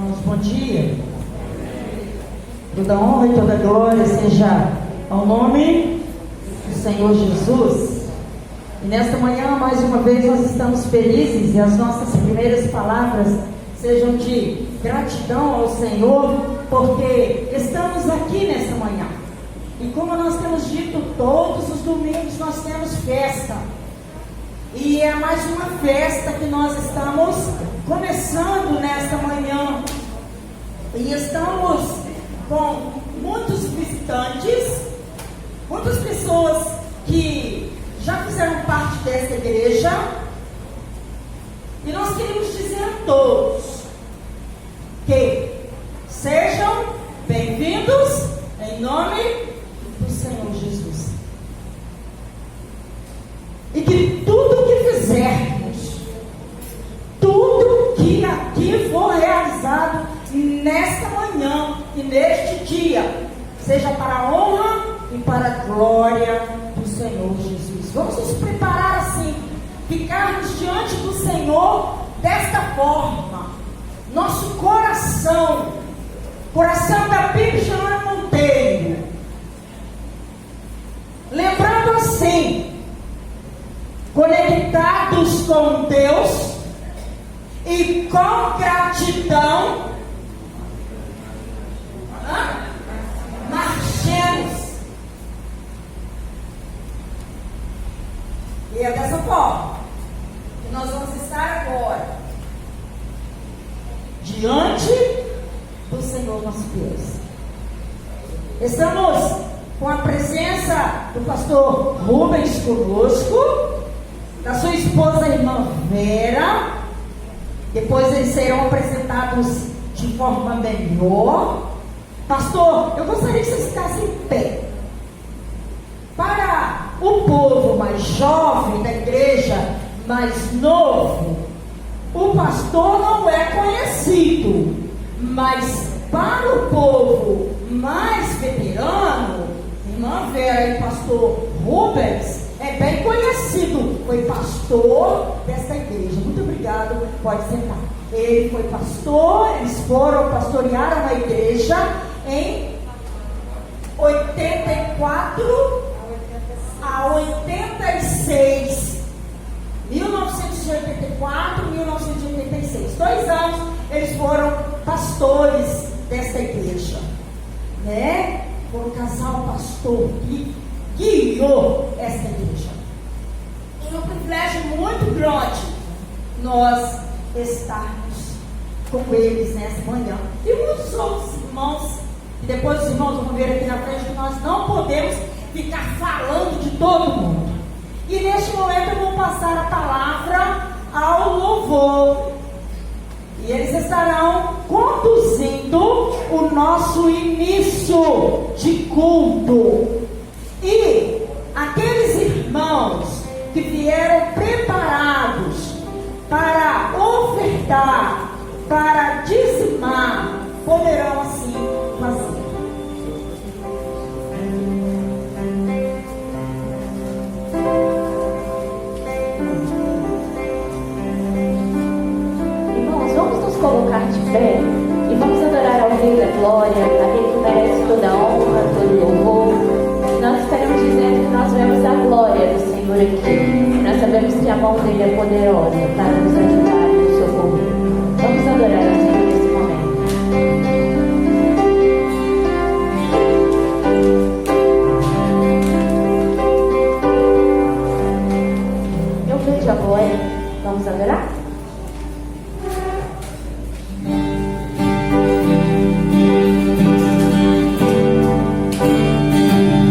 Irmãos, bom dia. Toda honra e toda glória seja ao nome do Senhor Jesus. E nesta manhã, mais uma vez, nós estamos felizes e as nossas primeiras palavras sejam de gratidão ao Senhor, porque estamos aqui nesta manhã. E como nós temos dito, todos os domingos nós temos festa. E é mais uma festa que nós estamos começando nesta manhã. E estamos com muitos visitantes, muitas pessoas que já fizeram parte dessa igreja. E nós queremos dizer a todos que sejam bem-vindos em nome do Senhor Jesus. E que tudo que fizermos, tudo que aqui for realizado nesta manhã e neste dia, seja para a honra e para a glória do Senhor Jesus. Vamos nos preparar assim, ficarmos diante do Senhor desta forma. Nosso coração da Bíblia Joana Monteiro, lembrando assim, conectados com Deus e com gratidão, marchemos. E é dessa forma que nós vamos estar agora diante do Senhor nosso Deus. Estamos com a presença do pastor Rubens conosco, da sua esposa, a irmã Vera. Depois eles serão apresentados de forma melhor. Pastor, eu gostaria que vocês ficassem em pé. Para o povo mais jovem da igreja, mais novo, o pastor não é conhecido, mas para o povo mais veterano, irmã Vera e pastor Rubens, é bem conhecido, foi pastor desta igreja. Muito obrigado, pode sentar. Ele foi pastor, eles pastorearam a igreja em 84 a 86. 1984 e 1986. 2 anos eles foram pastores desta igreja, né? Foi um casal pastor que guiou esta igreja. E é um privilégio muito grande nós estarmos com eles nessa manhã. E muitos outros irmãos, e depois os irmãos vão ver aqui na frente que nós não podemos ficar falando de todo mundo. E neste momento eu vou passar a palavra ao louvor. E eles estarão conduzindo o nosso início de culto. E aqueles irmãos que vieram preparados para ofertar, para dizimar, poderão assim fazer. Colocar de pé e vamos adorar ao Rei da Glória, aquele que merece toda a honra, todo o louvor. Nós estaremos dizendo que nós vemos a glória do Senhor aqui. Nós sabemos que a mão dele é poderosa para nos ajudar e nos socorrer. Vamos adorar ao Senhor nesse momento. Eu vejo a glória. Vamos adorar?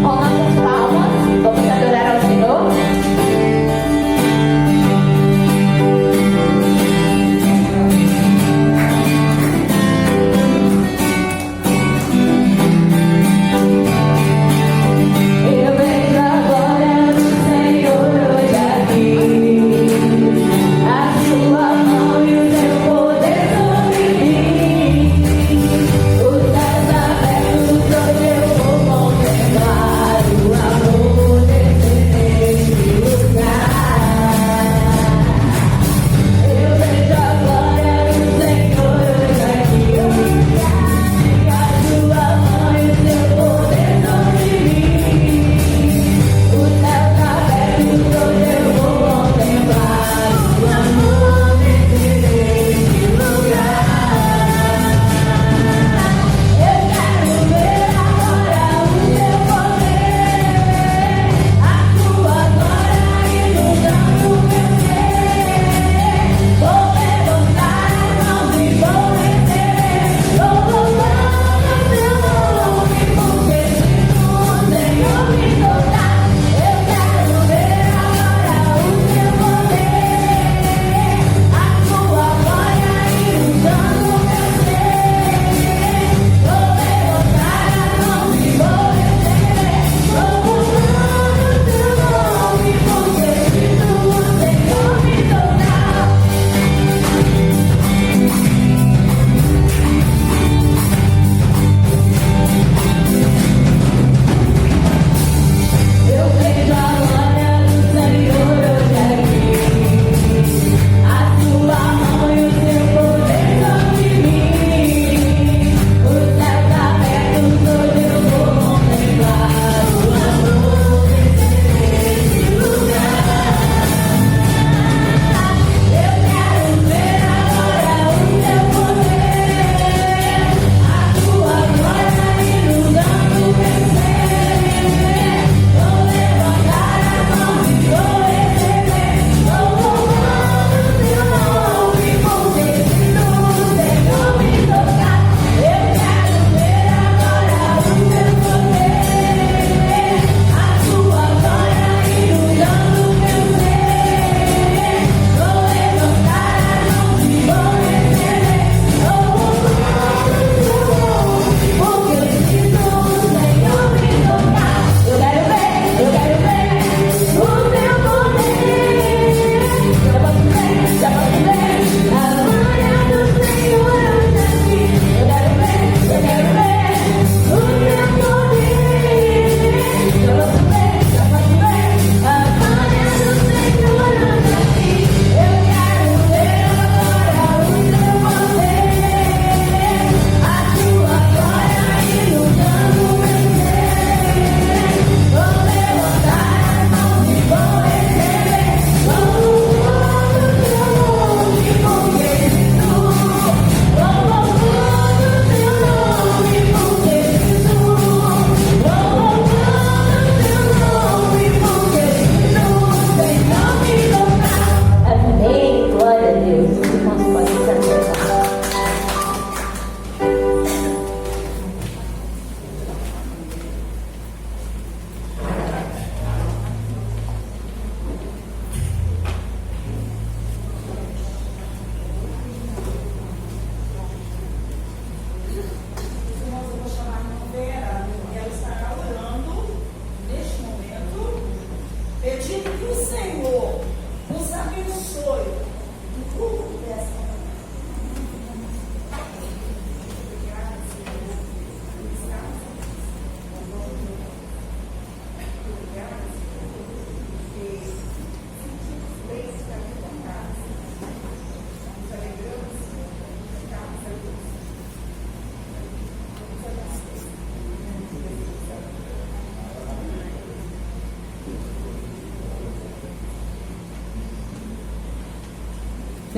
Vamos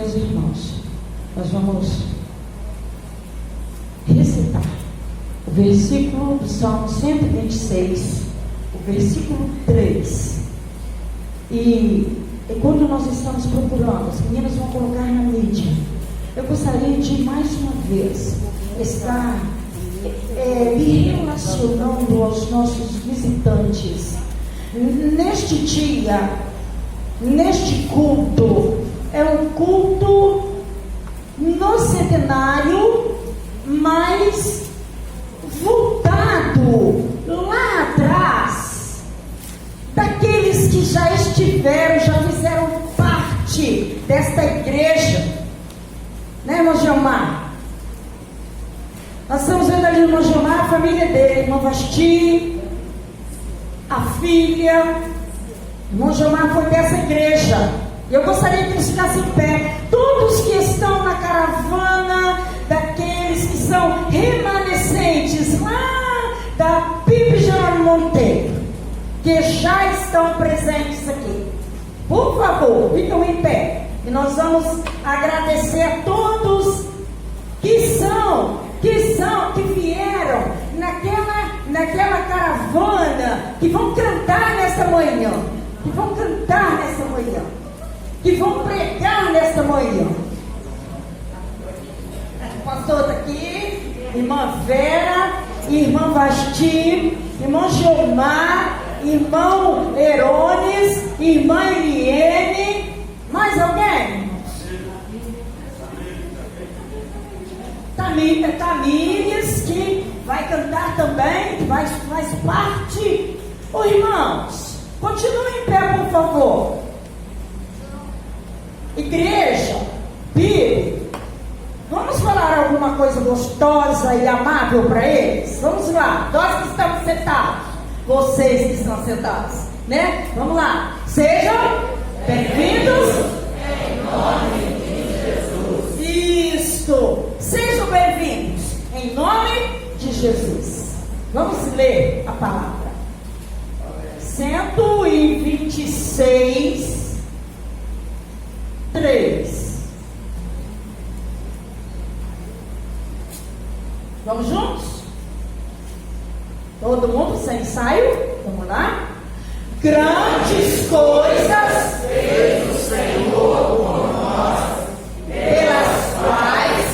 meus irmãos, nós vamos recitar o versículo do Salmo 126, o versículo 3. E quando nós estamos procurando, as meninas vão colocar na mídia, eu gostaria de mais uma vez estar me relacionando aos nossos visitantes neste dia, neste culto. É um culto no centenário, mas voltado lá atrás, daqueles que já estiveram, já fizeram parte desta igreja, né, irmão Gilmar? Nós estamos vendo ali o irmão Gilmar, a família dele, irmão Vasti, a filha. O irmão Gilmar foi dessa igreja. Eu gostaria que eles ficassem em pé. Todos que estão na caravana, daqueles que são remanescentes lá da Pipe Jerônimo Monteiro, que já estão presentes aqui, por favor, ficam em pé. E nós vamos agradecer a todos que vieram naquela caravana, que vão cantar nesta manhã, que vão pregar nesta manhã. O pastor está aqui, irmã Vera, irmã Vasti, irmão Gilmar, irmão Herones, irmã Eliene. Mais alguém? Tamires, que vai cantar também, que faz parte. Ô irmãos, continuem em pé, por favor. Igreja, Bíblia, vamos falar alguma coisa gostosa e amável para eles? Vamos lá, nós que estamos sentados, vocês que estão sentados, né? Vamos lá, sejam bem-vindos em nome de Jesus. Isto, sejam bem-vindos em nome de Jesus. Vamos ler a palavra. 126, 3. Vamos juntos? Todo mundo sem ensaio? Vamos lá? Grandes coisas fez o Senhor por nós, pelas quais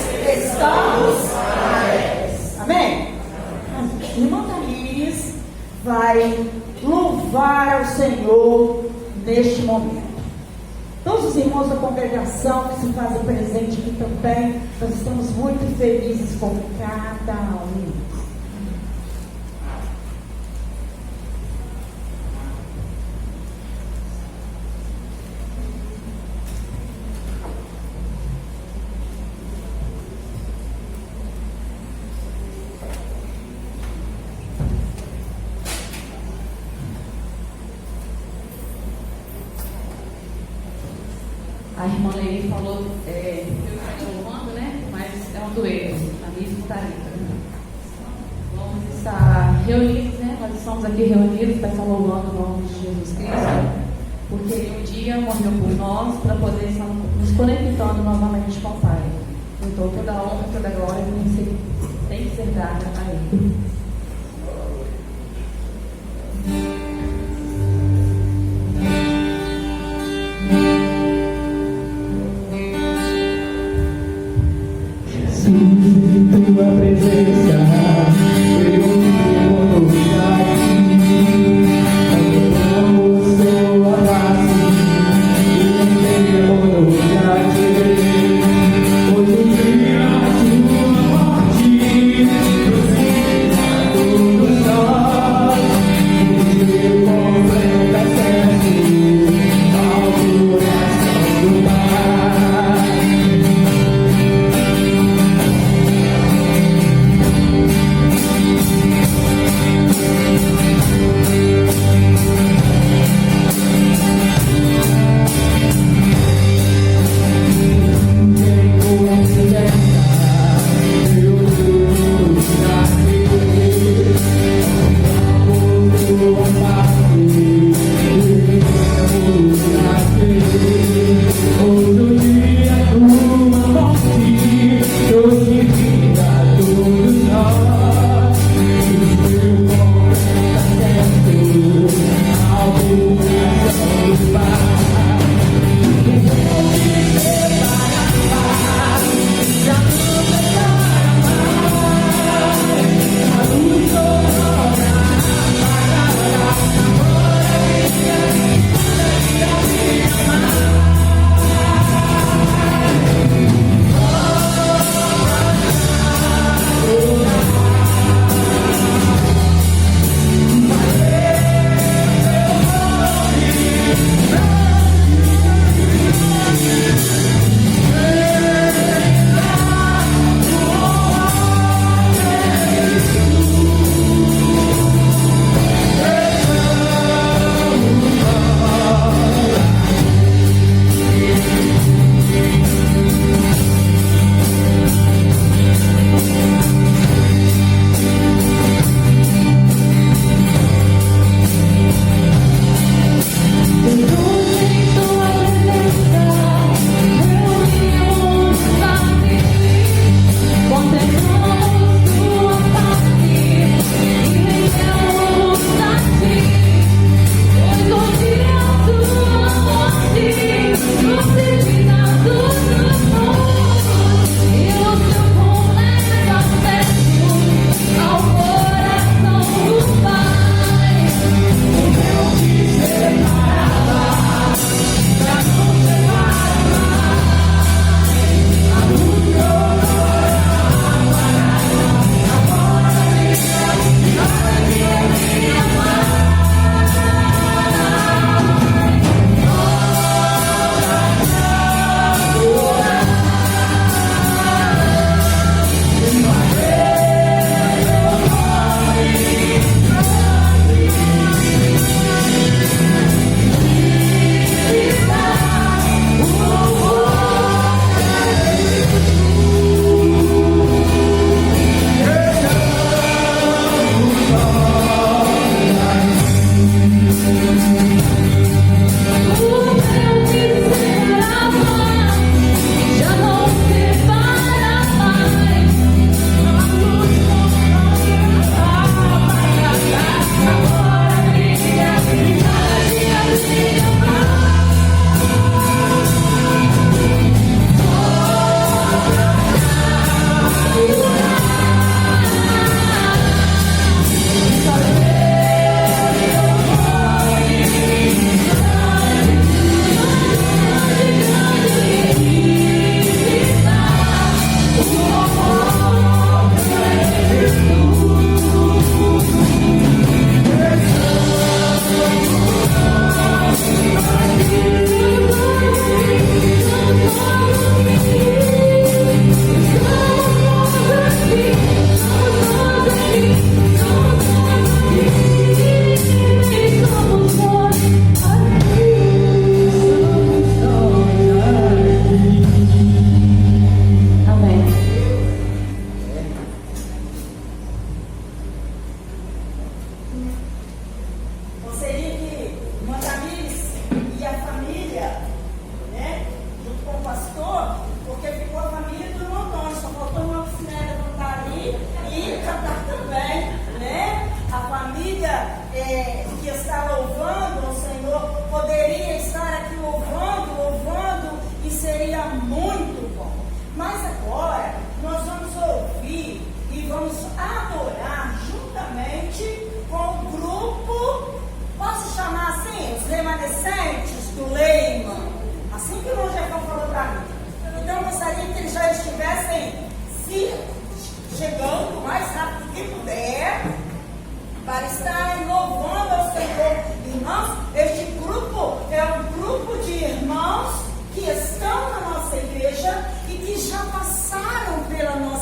estamos alegres. Amém? A irmã Tamires vai louvar ao Senhor neste momento. Todos os irmãos da congregação que se fazem presente aqui também, nós estamos muito felizes com cada um. A irmã Leire falou, eu estou louvando, né? Mas é um dueto, a Liz e Thalita. Vamos estar reunidos, né? Nós estamos aqui reunidos para estar louvando o nome de Jesus Cristo, porque Ele um dia morreu por nós para poder estar nos conectando novamente com o Pai. Então toda a honra, toda a glória tem que ser dada a Ele. Tua presença, eu vivo aqui, adoramos sua face, e vivo aqui. Hoje o dia tua morte, todos nós, e completa acesso ao coração do Pai.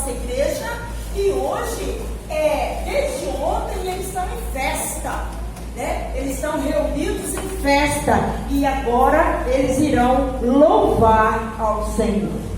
nossa igreja e hoje, desde ontem, eles estão em festa, né? Eles estão reunidos em festa e agora eles irão louvar ao Senhor.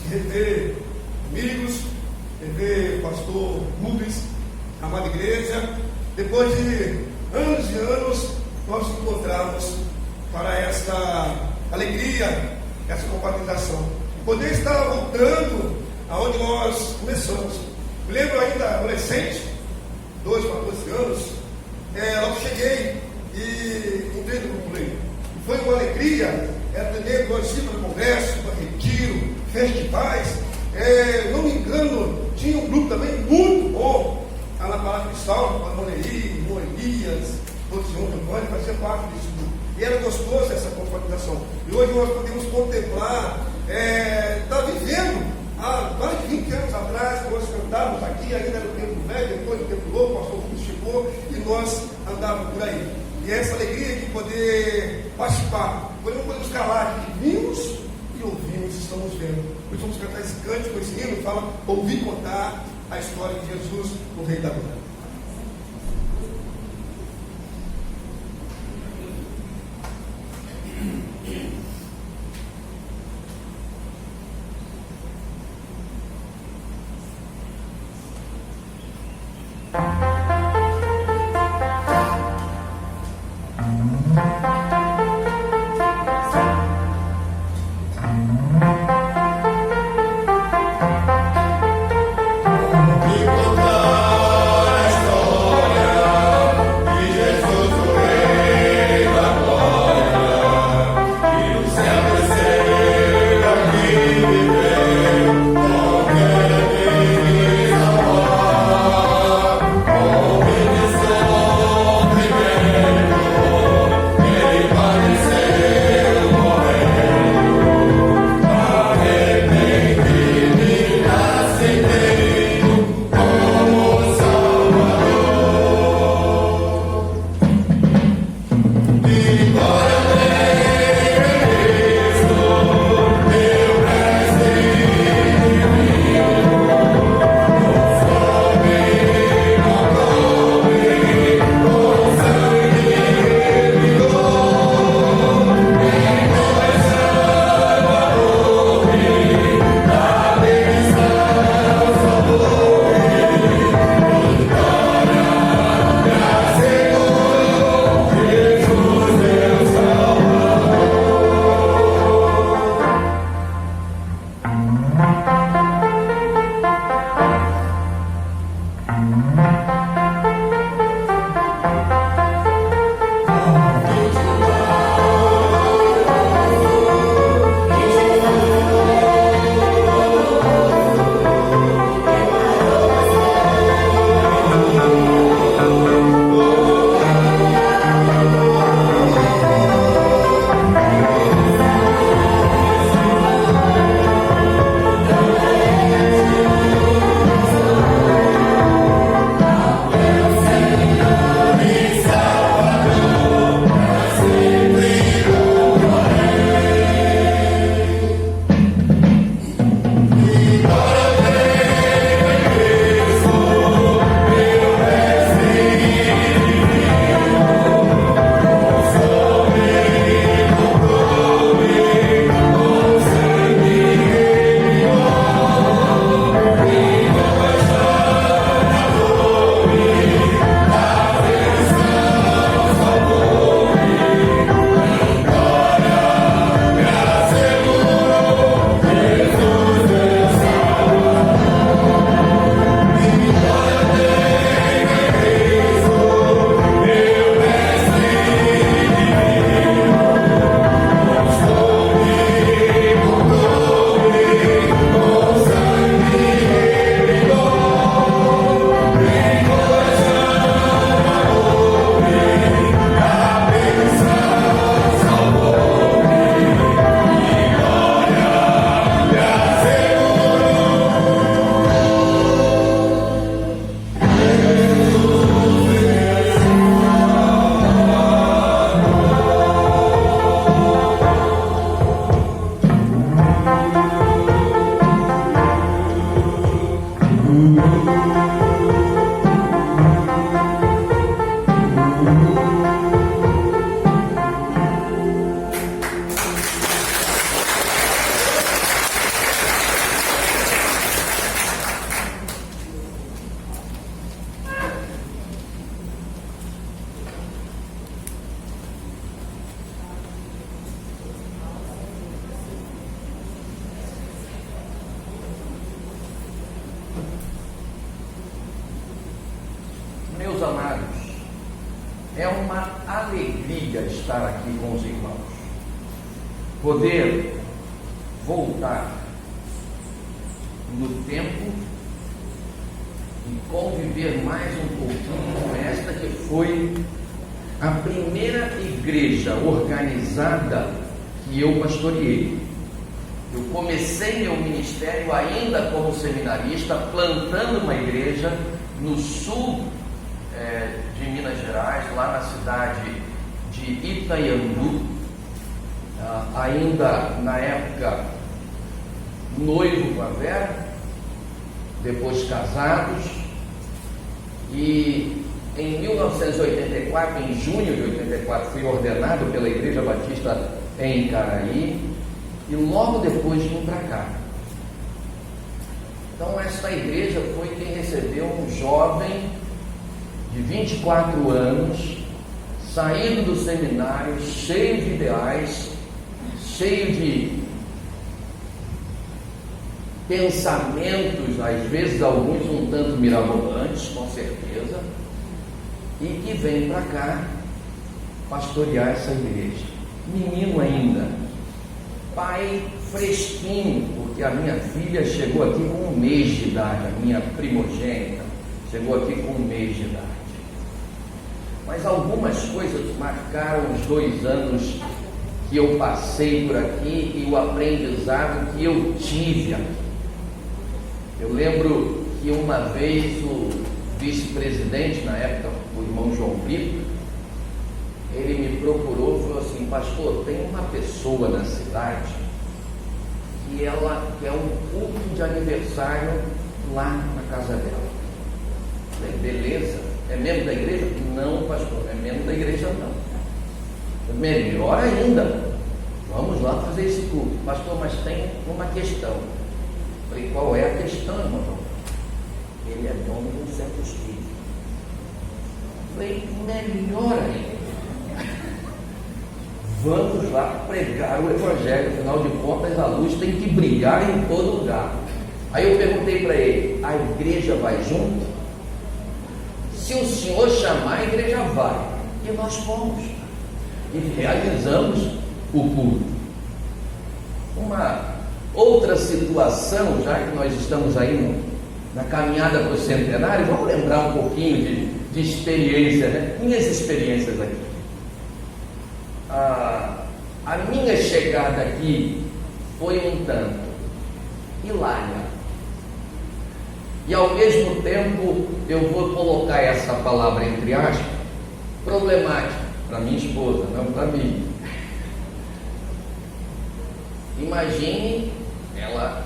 rever amigos, rever o pastor Rubens, amada igreja. Depois de anos e anos, nós nos encontramos para essa alegria, essa confraternização. Poder estar voltando aonde nós começamos. Eu lembro ainda adolescente, 12, 14 anos, logo cheguei e entrei no grupo Play. Foi uma alegria, atender participa do congresso, do retiro, festivais. Não me engano, tinha um grupo também muito bom, lá na Palavra Cristal, a Moneri, Moelias, todos juntos, Antônio, fazia parte desse grupo. E era gostoso essa confraternização. E hoje nós podemos contemplar, está vivendo, há mais de 20 anos atrás, nós cantávamos aqui, ainda no tempo velho, depois do tempo novo, o pastor Rubens chegou e nós andávamos por aí. E essa alegria de poder participar, não podemos calar, que vimos e ouvimos, estamos vendo. Nós vamos cantar esse cântico, esse hino, fala, ouvir contar a história de Jesus, o Rei da Glória. E contar meus amados, é uma alegria estar aqui com os irmãos, poder voltar no tempo e conviver mais um pouquinho com esta que foi a primeira igreja organizada que eu pastoreei. Eu comecei meu ministério ainda como seminarista, plantando uma igreja no sul de Minas Gerais, lá na cidade de Itaiandu, ainda na época noivo com a Vera, depois casados, e em 1984, em junho de 84, fui ordenado pela Igreja Batista em Icaraí, e logo depois vim para cá. Então esta igreja foi quem recebeu um jovem de 24 anos, saído do seminário, cheio de ideais, cheio de pensamentos, às vezes alguns um tanto mirabolantes, com certeza, e que vem para cá pastorear essa igreja. Menino ainda, pai fresquinho, porque a minha filha chegou aqui com 1 mês de idade, a minha primogênita chegou aqui com 1 mês de idade. Mas algumas coisas marcaram os 2 anos que eu passei por aqui e o aprendizado que eu tive aqui. Eu lembro que uma vez o vice-presidente, na época, o irmão João Brito, ele me procurou e falou assim: pastor, tem uma pessoa na cidade que ela quer um culto de aniversário lá na casa dela. Eu falei: beleza, é membro da igreja? Não, pastor, é membro da igreja não. Melhor ainda, vamos lá fazer esse culto. Pastor, mas tem uma questão. Eu falei: qual é a questão, irmão? Ele é dono de um centro espírita. Eu falei: melhor ainda. Vamos lá pregar o evangelho, afinal de contas a luz tem que brilhar em todo lugar. Aí eu perguntei para ele: a igreja vai junto? Se o senhor chamar, a igreja vai. E nós fomos e realizamos o culto. Uma outra situação, já que nós estamos aí na caminhada para o centenário, vamos lembrar um pouquinho de experiência, né? Minhas experiências aqui. A minha chegada aqui foi um tanto hilária, e ao mesmo tempo eu vou colocar essa palavra entre aspas, problemática, para minha esposa, não para mim. Imagine ela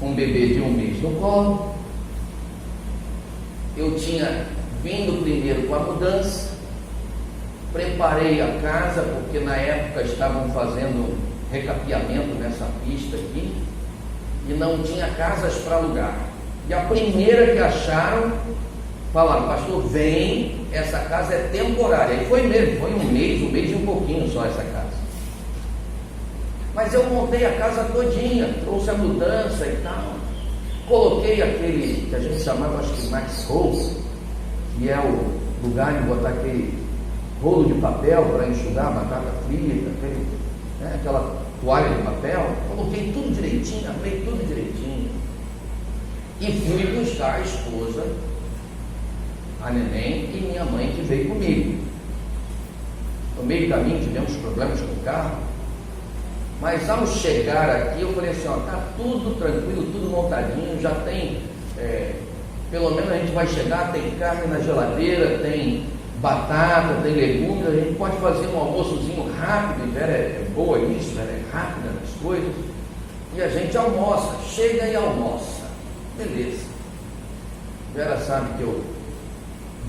com um bebê de 1 mês no colo. Eu tinha vindo primeiro com a mudança, preparei a casa, porque na época estavam fazendo recapeamento nessa pista aqui, e não tinha casas para alugar. E a primeira que acharam, falaram: pastor, vem, essa casa é temporária. E foi mesmo, foi 1 mês e um pouquinho só essa casa. Mas eu montei a casa todinha, trouxe a mudança e tal, coloquei aquele que a gente chamava, acho que Max Rolls, que é o lugar de botar aquele rolo de papel para enxugar a batata frita, aquela toalha de papel. Coloquei tudo direitinho, abri tudo direitinho e fui buscar a esposa, a neném e minha mãe, que veio comigo. No meio do caminho tivemos problemas com o carro, mas ao chegar aqui eu falei assim: ó, tá tudo tranquilo, tudo montadinho, já tem, pelo menos a gente vai chegar, tem carne na geladeira, tem batata, tem legumes, a gente pode fazer um almoçozinho rápido. E Vera é boa nisso, Vera é rápida nas coisas, e a gente almoça, chega e almoça, beleza. Vera sabe que eu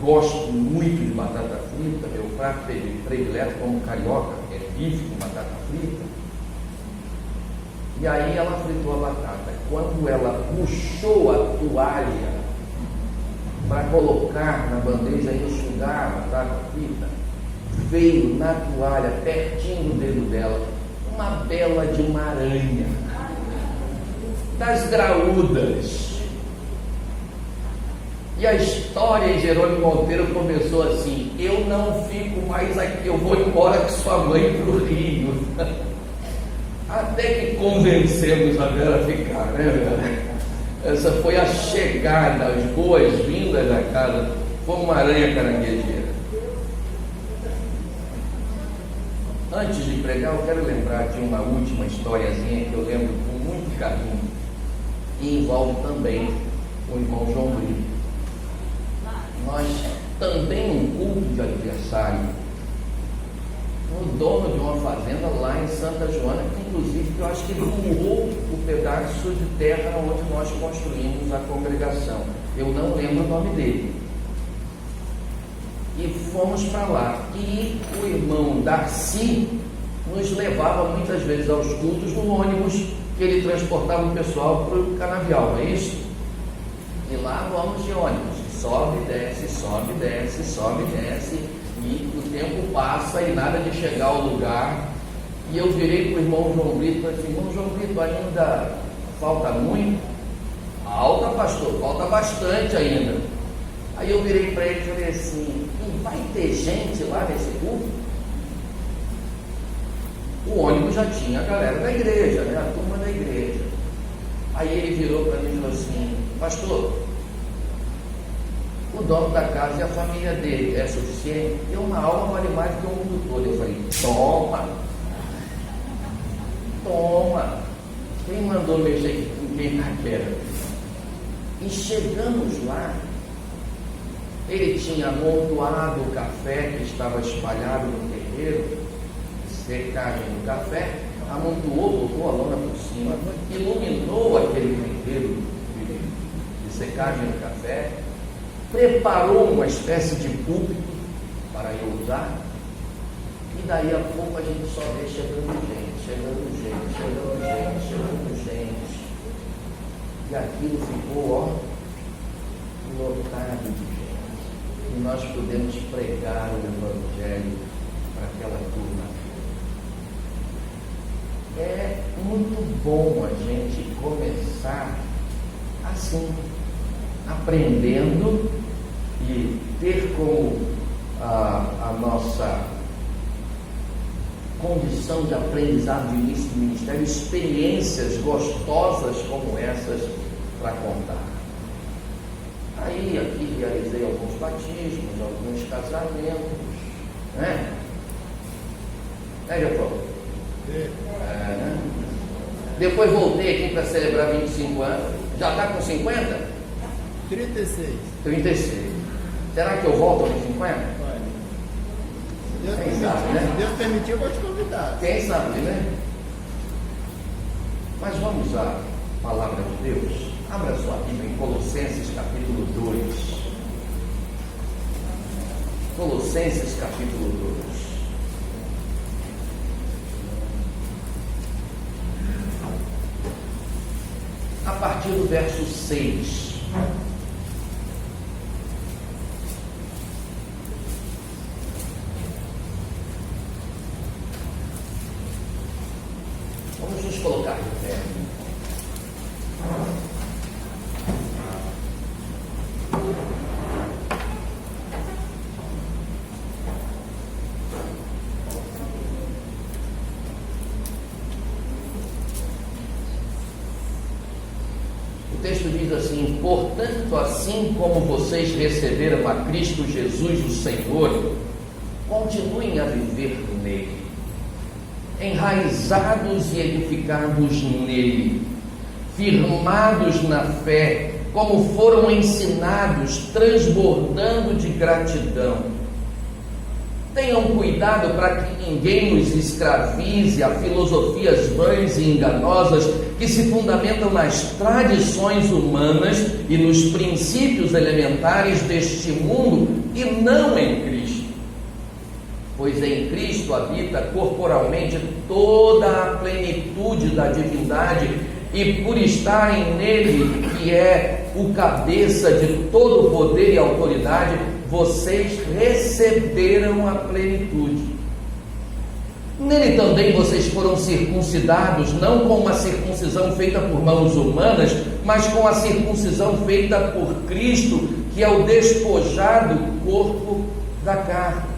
gosto muito de batata frita, meu prato predileto como carioca é bife com batata frita. E aí ela fritou a batata. Quando ela puxou a toalha para colocar na bandeja e enxugar a batata frita, veio na toalha, pertinho do dedo dela, uma bela de uma aranha, das graúdas. E E a história em Jerônimo Monteiro começou assim: eu não fico mais aqui, eu vou embora com sua mãe para o Rio. Até que convencemos a Vera a ficar, né, Vera? Essa foi a chegada, as boas-vindas da casa. Foi uma aranha caranguejeira. Antes de pregar, eu quero lembrar de uma última historiazinha que eu lembro com muito carinho, e envolve também o irmão João Brito. Nós também, num culto de aniversário, o dono de uma fazenda lá em Santa Joana, que inclusive eu acho que ele doou o pedaço de terra onde nós construímos a congregação. Eu não lembro o nome dele. E fomos para lá. E o irmão Darcy nos levava muitas vezes aos cultos no ônibus que ele transportava o pessoal para o canavial, não é isso? E lá vamos de ônibus. Sobe, desce, sobe, desce, sobe, desce. E o tempo passa e nada de chegar ao lugar. E eu virei para o irmão João Brito e falei assim: irmão João Brito, ainda falta muito? Falta, pastor, falta bastante ainda. Aí eu virei para ele e falei assim: vai ter gente lá nesse culto? O ônibus já tinha a galera da igreja, né? A turma da igreja. Aí ele virou para mim e falou assim: pastor, o dono da casa e a família dele é suficiente? E uma alma vale mais do que o mundo todo. Eu falei: toma, quem mandou mexer com quem quer? E chegamos lá, ele tinha amontoado o café que estava espalhado no terreiro, secagem do café, amontoou, botou a lona por cima, iluminou aquele terreiro de secagem do café, preparou uma espécie de púlpito para eu usar, e daí a pouco a gente só vê chegando gente. E aquilo ficou, lotado de gente. E nós pudemos pregar o Evangelho para aquela turma. É muito bom a gente começar assim, aprendendo e ter como a nossa condição de aprendizado de início do ministério experiências gostosas como essas para contar. Aí aqui realizei alguns batismos, alguns casamentos, né? Diretor? Né? Depois voltei aqui para celebrar 25 anos. Já está com 50? 36. Será que eu volto aos 50? Se Deus permitir, eu vou te convidar. Quem sabe, né? Mas vamos à palavra de Deus. Abra sua Bíblia em Colossenses capítulo 2. Colossenses capítulo 2. A partir do verso 6. Vamos nos colocar de pé. O texto diz assim: portanto, assim como vocês receberam a Cristo Jesus, o Senhor, continuem a viver nele, enraizados e edificados nele, firmados na fé, como foram ensinados, transbordando de gratidão. Tenham cuidado para que ninguém nos escravize a filosofias vãs e enganosas que se fundamentam nas tradições humanas e nos princípios elementares deste mundo e não em Cristo. Pois em Cristo habita corporalmente toda a plenitude da divindade, e por estarem nele, que é o cabeça de todo poder e autoridade, vocês receberam a plenitude. Nele também vocês foram circuncidados, não com uma circuncisão feita por mãos humanas, mas com a circuncisão feita por Cristo, que é o despojar do corpo da carne.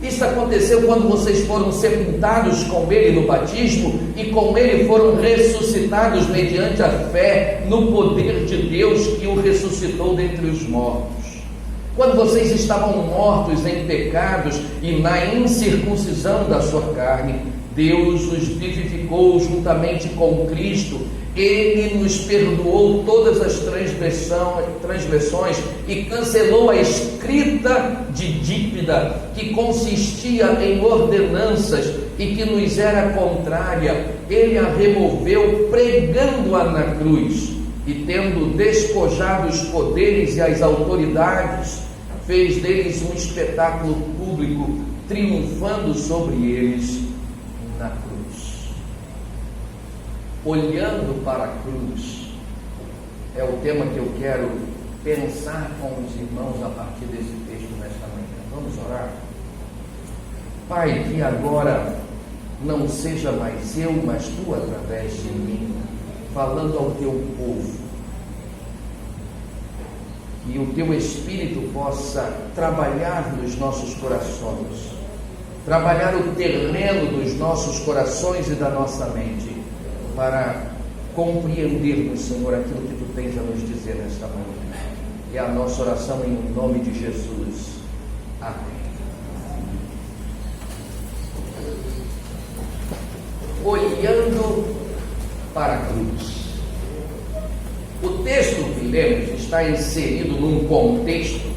Isso aconteceu quando vocês foram sepultados com ele no batismo e com ele foram ressuscitados mediante a fé no poder de Deus que o ressuscitou dentre os mortos. Quando vocês estavam mortos em pecados e na incircuncisão da sua carne, Deus os vivificou juntamente com Cristo. Ele nos perdoou todas as transgressões e cancelou a escrita de dívida que consistia em ordenanças e que nos era contrária. Ele a removeu pregando-a na cruz e, tendo despojado os poderes e as autoridades, fez deles um espetáculo público, triunfando sobre eles na cruz. Olhando para a cruz é o tema que eu quero pensar com os irmãos a partir desse texto nesta manhã. Vamos orar? Pai, que agora não seja mais eu, mas Tu através de mim, falando ao Teu povo, que o Teu Espírito possa trabalhar nos nossos corações, trabalhar o terreno dos nossos corações e da nossa mente, para compreendermos, Senhor, aquilo que Tu tens a nos dizer nesta manhã. É a nossa oração em nome de Jesus. Amém. Olhando para a cruz. O texto que lemos está inserido num contexto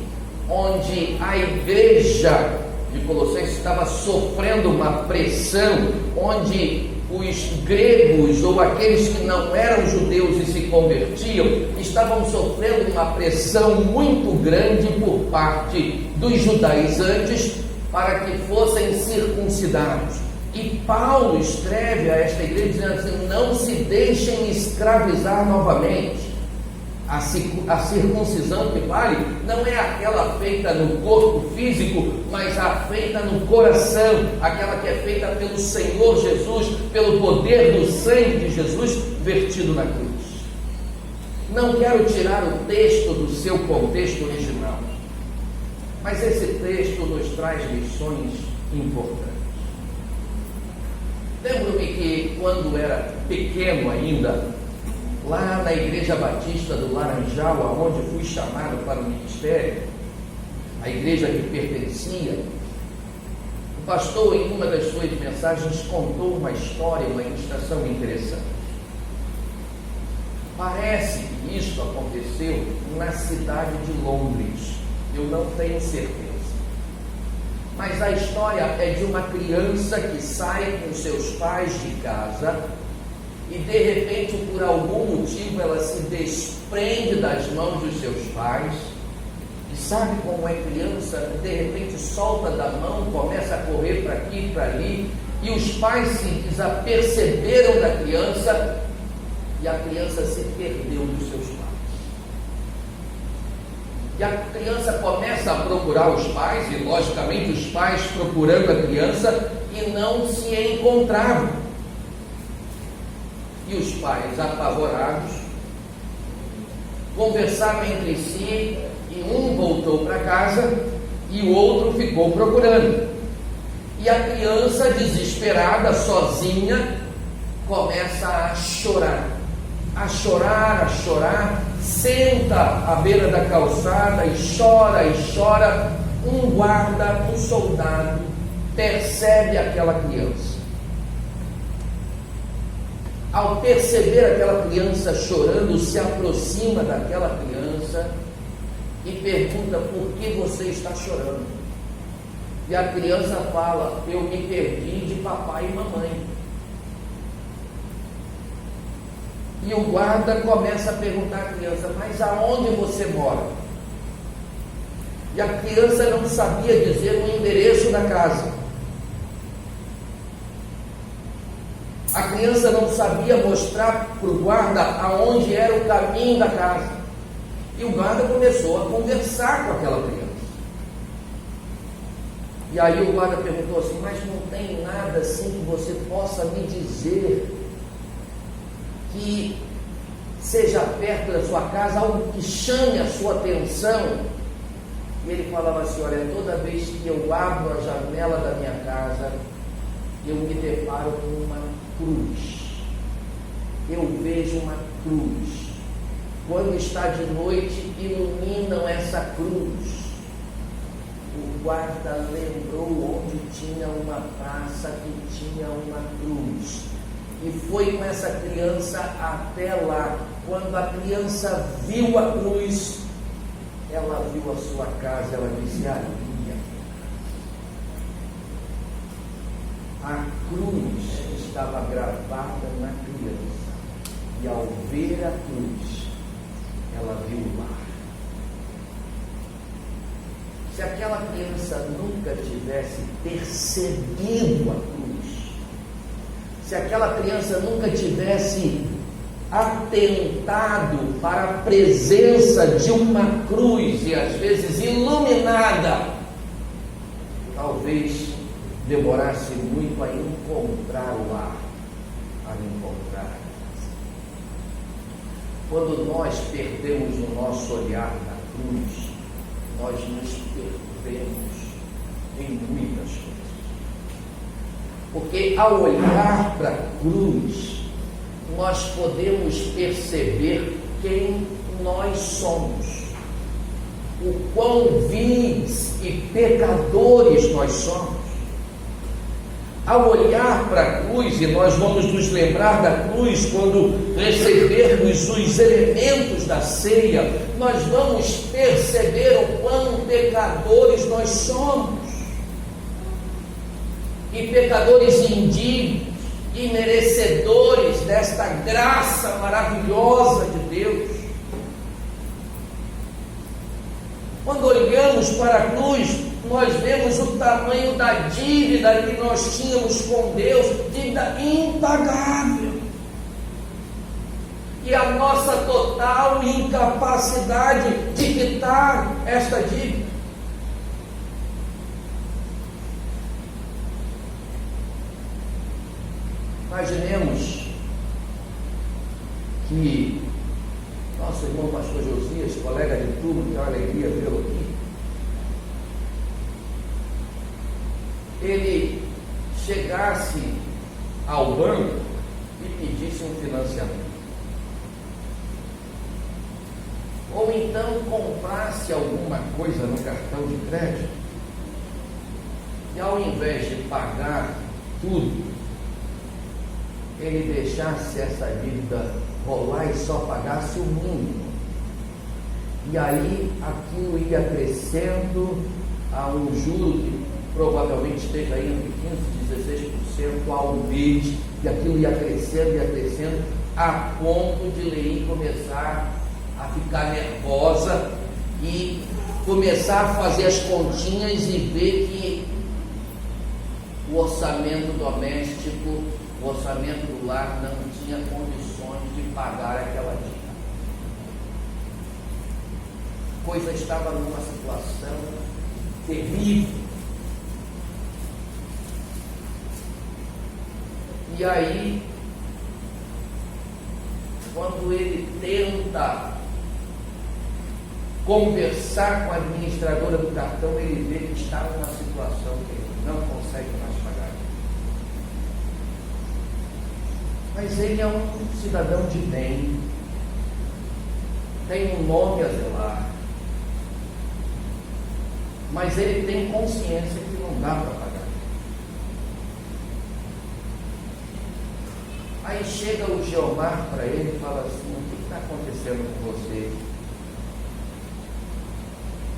onde a igreja de Colossenses estava sofrendo uma pressão, onde os gregos ou aqueles que não eram judeus e se convertiam estavam sofrendo uma pressão muito grande por parte dos judaizantes para que fossem circuncidados. E Paulo escreve a esta igreja dizendo assim: não se deixem escravizar novamente. A circuncisão que vale não é aquela feita no corpo físico, mas a feita no coração, aquela que é feita pelo Senhor Jesus, pelo poder do sangue de Jesus vertido na cruz. Não quero tirar o texto do seu contexto original, mas esse texto nos traz lições importantes. Lembro-me que quando era pequeno ainda, lá na Igreja Batista do Laranjal, aonde fui chamado para o ministério, a igreja que pertencia, o pastor, em uma das suas mensagens, contou uma história, uma ilustração interessante. Parece que isso aconteceu na cidade de Londres, eu não tenho certeza, mas a história é de uma criança que sai com seus pais de casa e de repente, por algum motivo, ela se desprende das mãos dos seus pais. E sabe como é criança? De repente solta da mão, começa a correr para aqui e para ali, e os pais se desaperceberam da criança, e a criança se perdeu dos seus pais. E a criança começa a procurar os pais, e logicamente os pais procurando a criança, e não se encontravam. E os pais, apavorados, conversaram entre si, e um voltou para casa e o outro ficou procurando. E a criança, desesperada, sozinha, começa a chorar, senta à beira da calçada e chora. Um guarda, um soldado, percebe aquela criança. Ao perceber aquela criança chorando, se aproxima daquela criança e pergunta: por que você está chorando? E a criança fala: eu me perdi de papai e mamãe. E o guarda começa a perguntar à criança: mas aonde você mora? E a criança não sabia dizer o endereço da casa. A criança não sabia mostrar para o guarda aonde era o caminho da casa. E o guarda começou a conversar com aquela criança. E aí o guarda perguntou assim: mas não tem nada assim que você possa me dizer que seja perto da sua casa, algo que chame a sua atenção. E ele falava assim: olha, toda vez que eu abro a janela da minha casa, eu me deparo com uma cruz. Eu vejo uma cruz. Quando está de noite, iluminam essa cruz. O guarda lembrou onde tinha uma praça que tinha uma cruz. E foi com essa criança até lá. Quando a criança viu a cruz, ela viu a sua casa, ela disse: aleluia. A cruz estava gravada na criança. E ao ver a cruz, ela viu o lar. Se aquela criança nunca tivesse percebido a cruz, se aquela criança nunca tivesse atentado para a presença de uma cruz, e às vezes iluminada, talvez demorasse muito a encontrar o lar, a encontrar a casa. Quando nós perdemos o nosso olhar na cruz, nós nos perdemos em muitas coisas. Porque ao olhar para a cruz, nós podemos perceber quem nós somos, o quão vis e pecadores nós somos. Ao olhar para a cruz, e nós vamos nos lembrar da cruz quando recebermos os elementos da ceia, nós vamos perceber o quão pecadores nós somos, e pecadores indignos, e merecedores desta graça maravilhosa de Deus. Quando olhamos para a cruz, nós vemos o tamanho da dívida que nós tínhamos com Deus, dívida impagável, e a nossa total incapacidade de quitar esta dívida. Imaginemos que nosso irmão pastor Josias, colega de turma, que é uma alegria vê-lo aqui, ele chegasse ao banco e pedisse um financiamento, ou então comprasse alguma coisa no cartão de crédito, e ao invés de pagar tudo, ele deixasse essa dívida rolar e só pagasse o mínimo. E aí aquilo ia crescendo a um juro que provavelmente esteja aí entre 15% e 16% ao mês, e aquilo ia crescendo, a ponto de Lei começar a ficar nervosa e começar a fazer as continhas e ver que o orçamento doméstico, o orçamento do lar não tinha condições de pagar aquela dívida. A coisa estava numa situação terrível. E aí, quando ele tenta conversar com a administradora do cartão, ele vê que está numa situação que ele não consegue mais pagar. Mas ele é um cidadão de bem, tem um nome a zelar, mas ele tem consciência que não dá para pagar. Aí chega o Geomar para ele e fala assim: o que está acontecendo com você?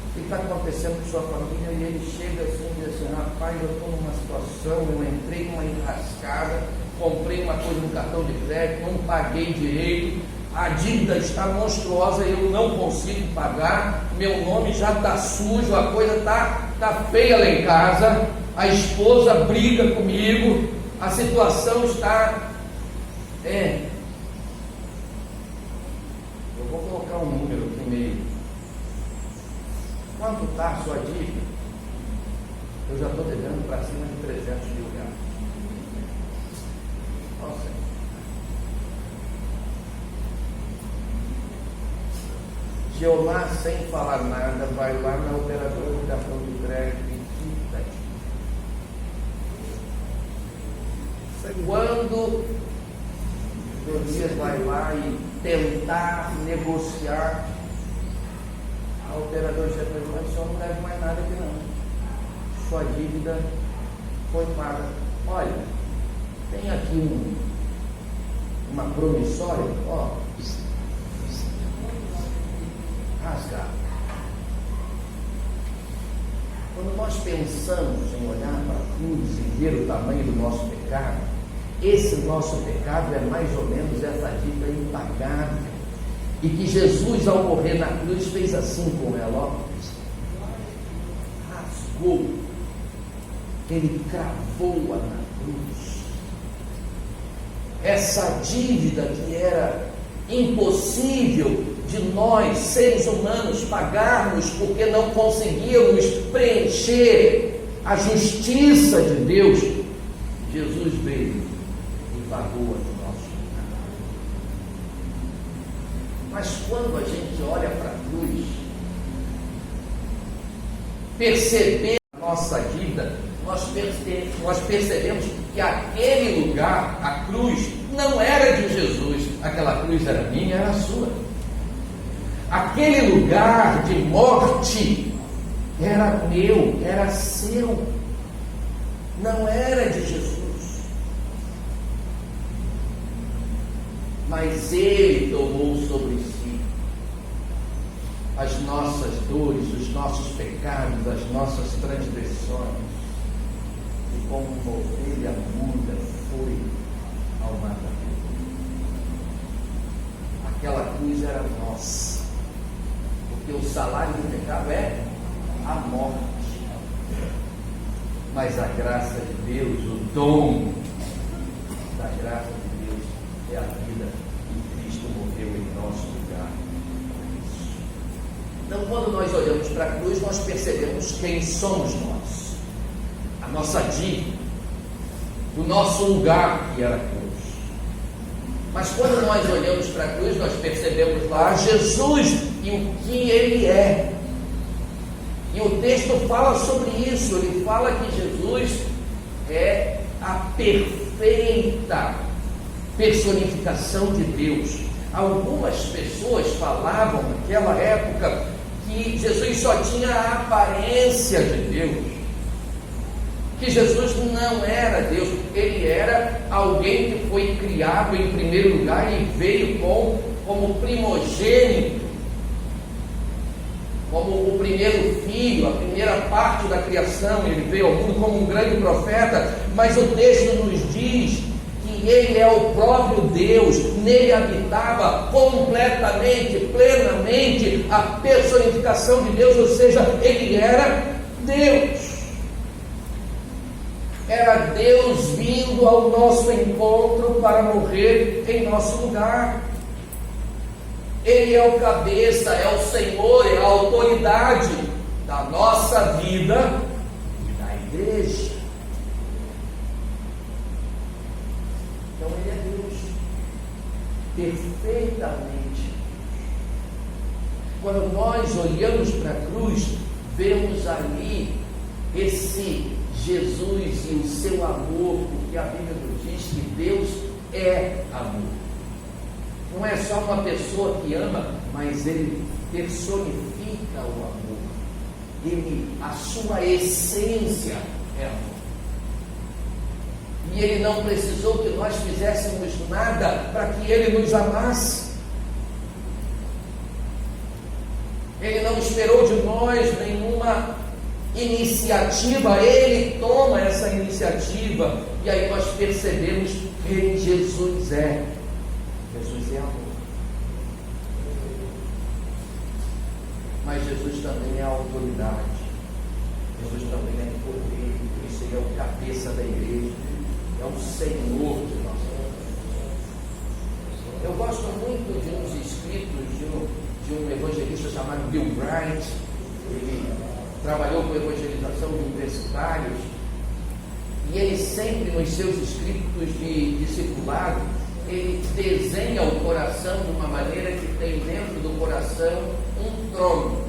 O que está acontecendo com sua família? E ele chega assim e diz assim: rapaz, eu estou numa situação, eu entrei numa enrascada, comprei uma coisa no cartão de crédito, não paguei direito, a dívida está monstruosa, eu não consigo pagar, meu nome já está sujo, a coisa está feia lá em casa, a esposa briga comigo, a situação está... Eu vou colocar um número aqui meio. Quanto está a sua dívida? Eu já estou devendo para cima de 300 mil reais. Nossa. Geomar, sem falar nada, vai lá na operadora do cartão de crédito e quita. Quando você vai lá e tentar negociar, a operadora já pergunta: o senhor não deve mais nada aqui não, sua dívida foi paga. Olha, tem aqui uma promissória, ó, rasgar. Quando nós pensamos em olhar para a cruz e ver o tamanho do nosso pecado, esse nosso pecado é mais ou menos essa dívida impagável, e que Jesus, ao morrer na cruz, fez assim com ela, ó, rasgou, ele cravou-a na cruz. Essa dívida que era impossível de nós, seres humanos, pagarmos, porque não conseguíamos preencher a justiça de Deus, Jesus veio e pagou a nosso pecado. Mas quando a gente olha para a cruz, perceber a nossa dívida, nós percebemos que aquele lugar, a cruz, não era de Jesus. Aquela cruz era minha, era sua. Aquele lugar de morte era meu, era seu, não era de Jesus. Mas Ele tomou sobre si as nossas dores, os nossos pecados, as nossas transgressões, e como uma ovelha muda foi ao matadouro. Aquela cruz era nossa, porque o salário do pecado é a morte. Mas a graça de Deus, o dom da graça de Deus é a vida, e Cristo morreu em nosso lugar. Então, quando nós olhamos para a cruz, nós percebemos quem somos nós, a nossa dívida, o nosso lugar que era a cruz. Mas quando nós olhamos para a cruz, nós percebemos lá Jesus e o que Ele é. E o texto fala sobre isso. Ele fala que Jesus é a perfeita personificação de Deus. Algumas pessoas falavam naquela época que Jesus só tinha a aparência de Deus, que Jesus não era Deus. Ele era alguém que foi criado em primeiro lugar e veio como primogênito, como o primeiro filho, a primeira parte da criação. Ele veio ao mundo como um grande profeta, mas o texto nos diz que Ele é o próprio Deus. Nele habitava completamente, plenamente a personificação de Deus, ou seja, Ele era Deus. Era Deus vindo ao nosso encontro para morrer em nosso lugar. Ele é o cabeça, é o Senhor, é a autoridade da nossa vida e da igreja. Então Ele é Deus, perfeitamente. Quando nós olhamos para a cruz, vemos ali esse Jesus e o seu amor, porque a Bíblia nos diz que Deus é amor. Não é só uma pessoa que ama, mas Ele personifica o amor. A sua essência é amor. E Ele não precisou que nós fizéssemos nada para que Ele nos amasse. Ele não esperou de nós nenhuma iniciativa, Ele toma essa iniciativa, e aí nós percebemos quem Jesus é. Jesus é amor. Mas Jesus também é autoridade. Jesus também é poder. Por isso Ele é o cabeça da igreja, é o Senhor de nossa vida. Eu gosto muito de uns escritos de um evangelista chamado Bill Bright. Ele trabalhou com evangelização de universitários, e ele sempre, nos seus escritos de discipulado, ele desenha o coração de uma maneira que tem dentro do coração um trono.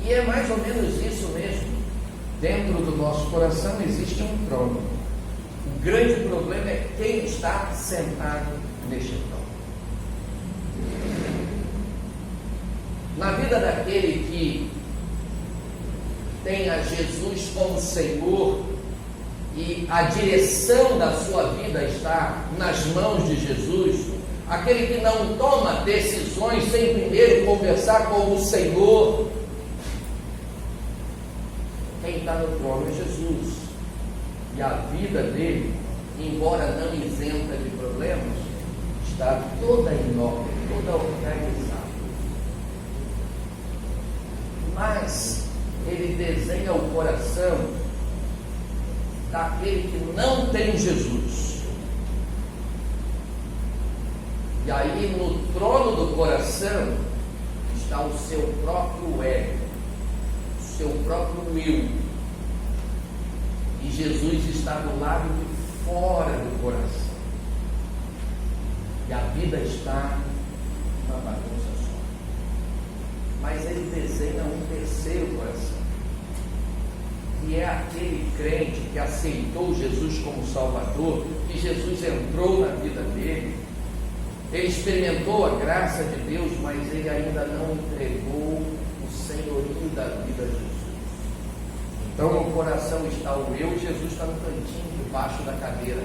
E é mais ou menos isso mesmo. Dentro do nosso coração existe um trono. O grande problema é quem está sentado neste trono. Na vida daquele que tem a Jesus como Senhor e a direção da sua vida está nas mãos de Jesus, aquele que não toma decisões sem primeiro conversar com o Senhor, quem está no trono é Jesus. E a vida dele, embora não isenta de problemas, está toda em ordem, toda organizada. Mas ele desenha o coração daquele que não tem Jesus. E aí no trono do coração está o seu próprio ego, o seu próprio eu. E Jesus está do lado de fora do coração. E a vida está uma bagunça só. Mas ele desenha um terceiro coração, que é aquele crente que aceitou Jesus como Salvador, que Jesus entrou na vida dele, ele experimentou a graça de Deus, mas ele ainda não entregou o senhorio da vida a Jesus. Então no coração está o eu, Jesus está no cantinho, debaixo da cadeira.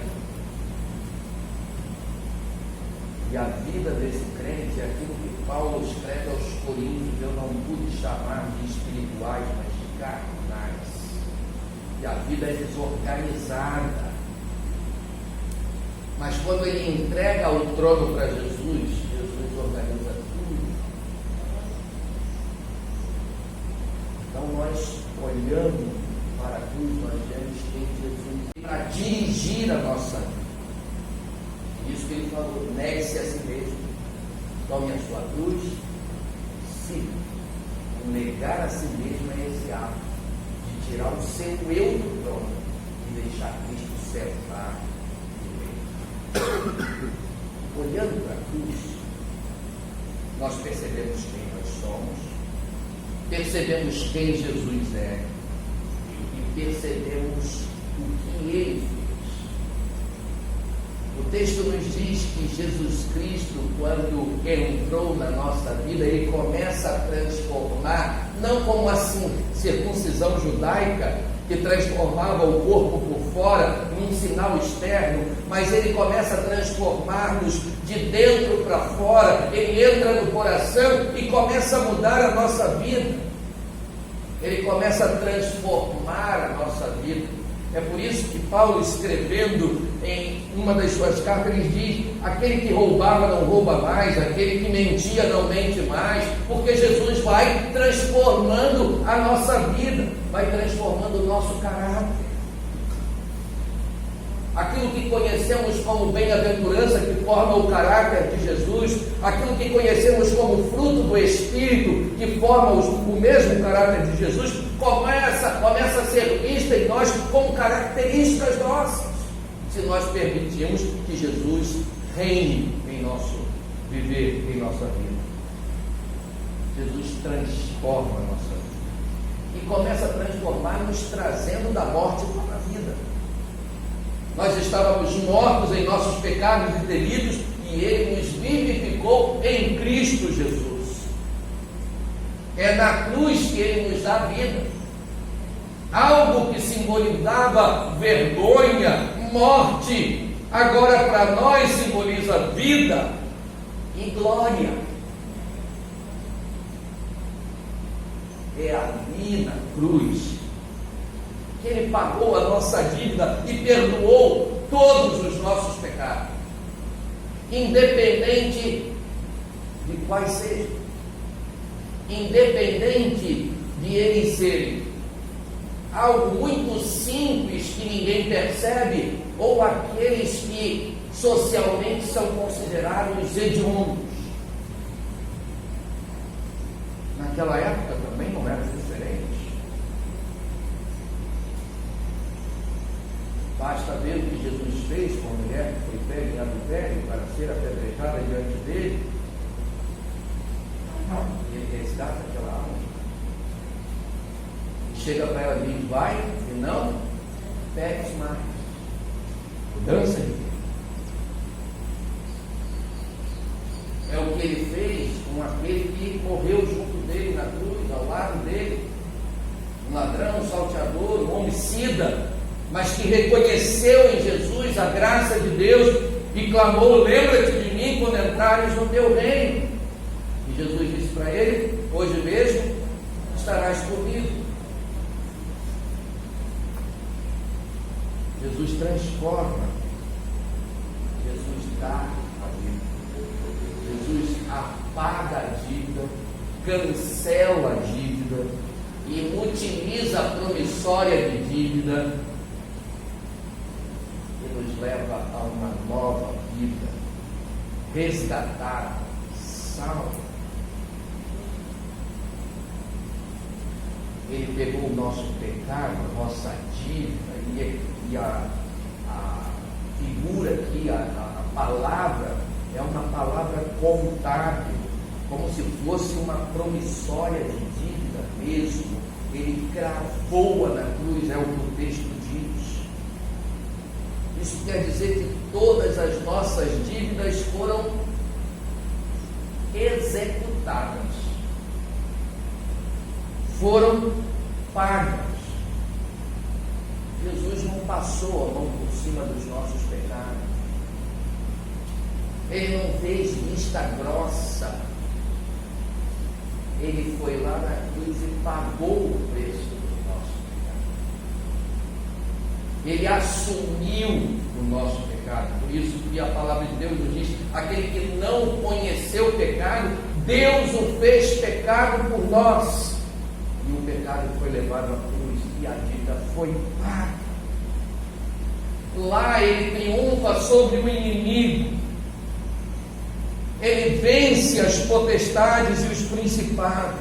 E a vida desse crente é aquilo que Paulo escreve aos Coríntios: eu não pude chamar de espirituais, mas de carnais. E a vida é desorganizada. Mas quando ele entrega o trono para Jesus, Jesus organiza tudo. Então nós, olhando para a cruz, nós vemos que tem Jesus para dirigir a nossa vida. Isso que ele falou: negue-se a si mesmo, tome a sua cruz, siga. O negar a si mesmo é esse ato de tirar o seu eu do trono e deixar Cristo sentar no meio. Olhando para a cruz, nós percebemos quem nós somos, percebemos quem Jesus é e percebemos o que ele fez. O texto nos diz que Jesus Cristo, quando entrou na nossa vida, ele começa a transformar, não como a circuncisão judaica, que transformava o corpo por fora num sinal externo, mas ele começa a transformar-nos de dentro para fora. Ele entra no coração e começa a mudar a nossa vida. Ele começa a transformar a nossa vida. É por isso que Paulo, escrevendo em uma das suas cartas, ele diz: aquele que roubava não rouba mais, aquele que mentia não mente mais, porque Jesus vai transformando a nossa vida, vai transformando o nosso caráter. Aquilo que conhecemos como bem-aventurança, que forma o caráter de Jesus, aquilo que conhecemos como fruto do Espírito, que forma o mesmo caráter de Jesus, começa a ser vista em nós como características nossas, se nós permitirmos que Jesus reine em nosso viver, em nossa vida. Jesus transforma a nossa vida e começa a transformar, nos trazendo da morte para a vida. Nós estávamos mortos em nossos pecados e delitos, e ele nos vivificou em Cristo Jesus. É na cruz que ele nos dá vida. Algo que simbolizava vergonha, morte, agora para nós simboliza vida e glória. É ali na cruz que ele pagou a nossa dívida e perdoou todos os nossos pecados, independente de quais sejam, independente de eles serem algo muito simples que ninguém percebe, ou aqueles que socialmente são considerados hediondos. Naquela época também não era diferente. Basta ver o que Jesus fez com a mulher que foi pega em adultério para ser apedrejada diante dele. E ele resgata aquela alma. E chega para ela e diz: vai e não peques mais. Mudança de vida. É o que ele fez com aquele que morreu junto dele na cruz, ao lado dele. Um ladrão, um salteador, um homicida, mas que reconheceu em Jesus a graça de Deus e clamou: lembra-te de mim quando entrares no teu reino. E Jesus disse para ele: hoje mesmo estarás comigo. Jesus transforma, Jesus dá a vida, Jesus apaga a dívida, cancela a dívida e utiliza a promissória de dívida e nos leva a uma nova vida, resgatada, salva. Ele pegou o nosso pecado, a nossa dívida, e a figura aqui, a palavra, é uma palavra contábil, como se fosse uma promissória de dívida mesmo. Ele cravou-a na cruz, é o que o texto diz. Isso quer dizer que todas as nossas dívidas foram executadas, foram pagas. Jesus não passou a mão por cima dos nossos pecados. Ele não fez vista grossa. Ele foi lá na cruz e pagou o preço do nosso pecado. Ele assumiu o nosso pecado. Por isso que a palavra de Deus nos diz: aquele que não conheceu o pecado, Deus o fez pecado por nós. E o pecado foi levado à cruz e a dívida foi paga. Lá ele triunfa sobre o inimigo. Ele vence as potestades e os principados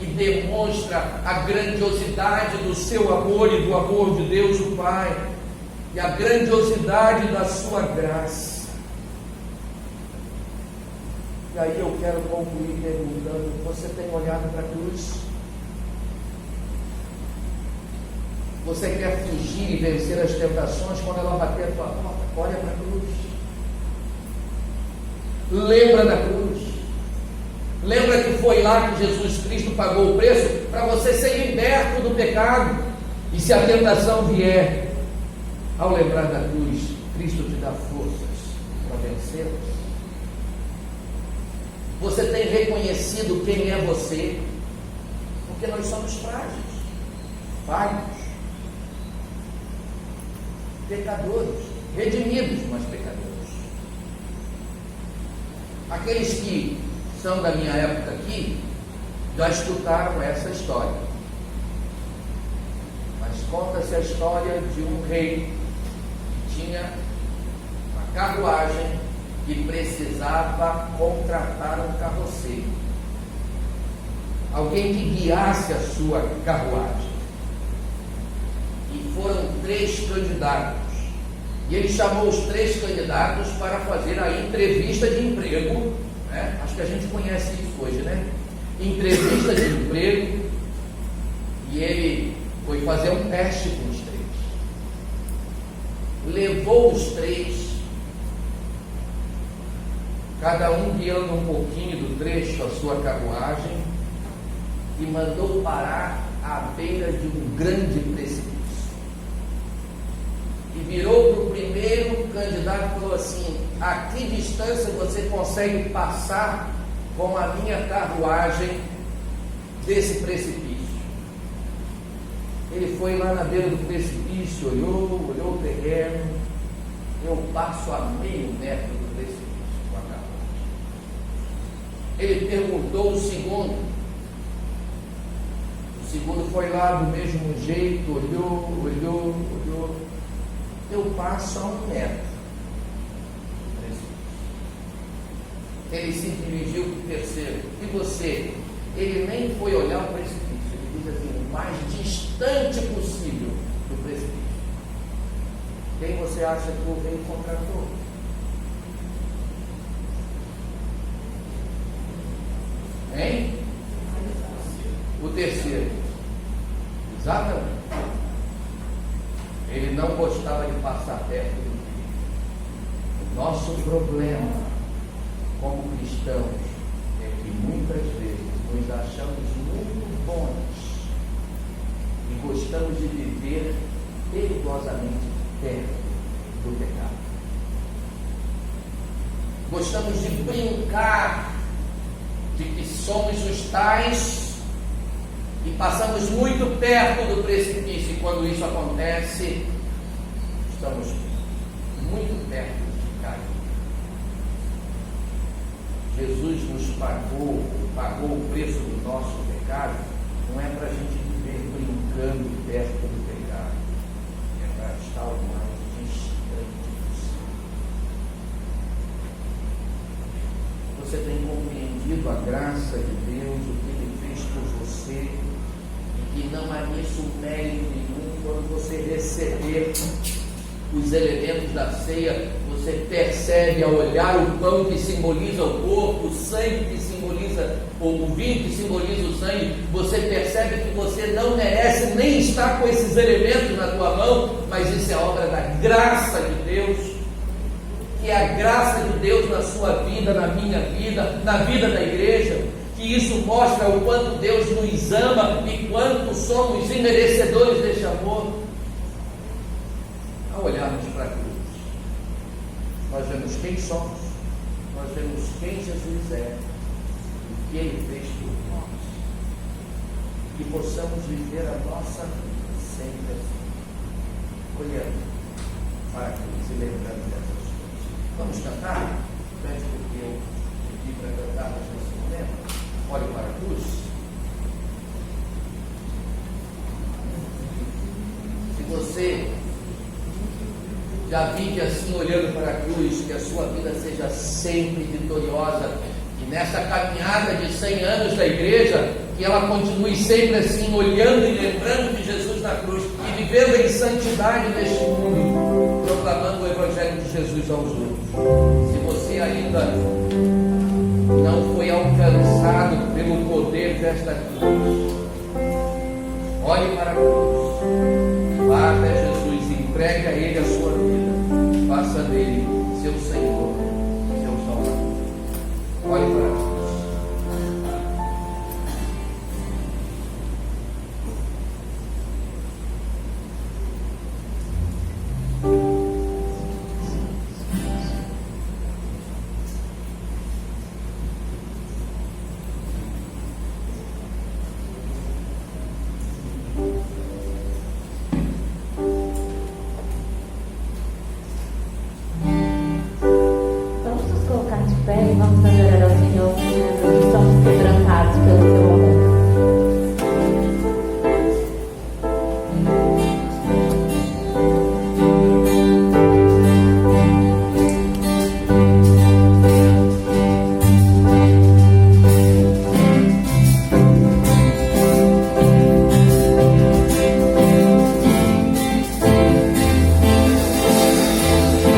e demonstra a grandiosidade do seu amor e do amor de Deus o Pai e a grandiosidade da sua graça. E aí eu quero concluir perguntando: você tem olhado para a cruz? Você quer fugir e vencer as tentações quando ela bater a tua porta? Olha para a cruz. Lembra da cruz. Lembra que foi lá que Jesus Cristo pagou o preço para você ser liberto do pecado. E se a tentação vier, ao lembrar da cruz, Cristo te dá forças para vencê-las. Você tem reconhecido quem é você? Porque nós somos frágeis, falhos, pecadores, redimidos, mas pecadores. Aqueles que são da minha época aqui já escutaram essa história. Mas conta-se a história de um rei que tinha uma carruagem e precisava contratar um carroceiro, alguém que guiasse a sua carruagem. E foram 3 candidatos. E ele chamou os 3 candidatos para fazer a entrevista de emprego, né? Acho que a gente conhece isso hoje, né? Entrevista de emprego. E ele foi fazer um teste com os 3. Levou os 3, cada um guiando um pouquinho do trecho a sua carruagem, e mandou parar à beira de um grande precipício. E virou para o primeiro candidato e falou assim: a que distância você consegue passar com a minha carruagem desse precipício? Ele foi lá na beira do precipício, olhou o terreno. Eu passo a meio metro do precipício com a carruagem. Ele perguntou o segundo. O segundo foi lá do mesmo jeito, olhou. Eu passo a 1 metro. Ele se dirigiu para o terceiro. E você? Ele nem foi olhar o precipício. Ele diz assim: o mais distante possível do precipício. Quem você acha que o rei contratou? terceiro, exatamente, ele não gostava de passar perto do filho. O nosso problema como cristãos é que muitas vezes nos achamos muito bons e gostamos de viver perigosamente perto do pecado. Gostamos de brincar de que somos os tais e passamos muito perto do precipício, e quando isso acontece, estamos muito perto de cair. Jesus nos pagou o preço do nosso pecado, não é para a gente viver brincando perto do pecado, é para estar o mais distante possível. Você tem compreendido a graça de Deus, o que Ele fez por você, e que não há nisso mérito nenhum. Quando você receber os elementos da ceia, você percebe ao olhar o pão que simboliza o corpo, o sangue que simboliza, ou o vinho que simboliza o sangue, você percebe que você não merece nem estar com esses elementos na tua mão, mas isso é obra da graça de Deus, que é a graça de Deus na sua vida, na minha vida, na vida da igreja, que isso mostra o quanto Deus nos ama e quanto somos imerecedores deste amor. Ao olharmos para a cruz, nós vemos quem somos, nós vemos quem Jesus é, o que Ele fez por nós, que possamos viver a nossa vida sempre assim, olhando para a cruz e lembrando dessas coisas. Vamos cantar? Pede porque eu pedi para cantarmos nesse momento. Olhe para a cruz. Se você já vive assim olhando para a cruz, que a sua vida seja sempre vitoriosa, e nessa caminhada de 100 anos da igreja, que ela continue sempre assim, olhando e lembrando de Jesus na cruz, e vivendo em santidade neste mundo, proclamando o Evangelho de Jesus aos outros. Se você ainda não foi alcançado pelo poder desta cruz, olhe para a cruz, vá até Jesus, entregue a Ele a sua vida, faça dele seu Senhor, seu Salvador. Olhe para a cruz. Vamos adorar ao Senhor, que somos quebrantados pelo Teu amor.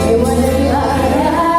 Eu olhei para a cruz.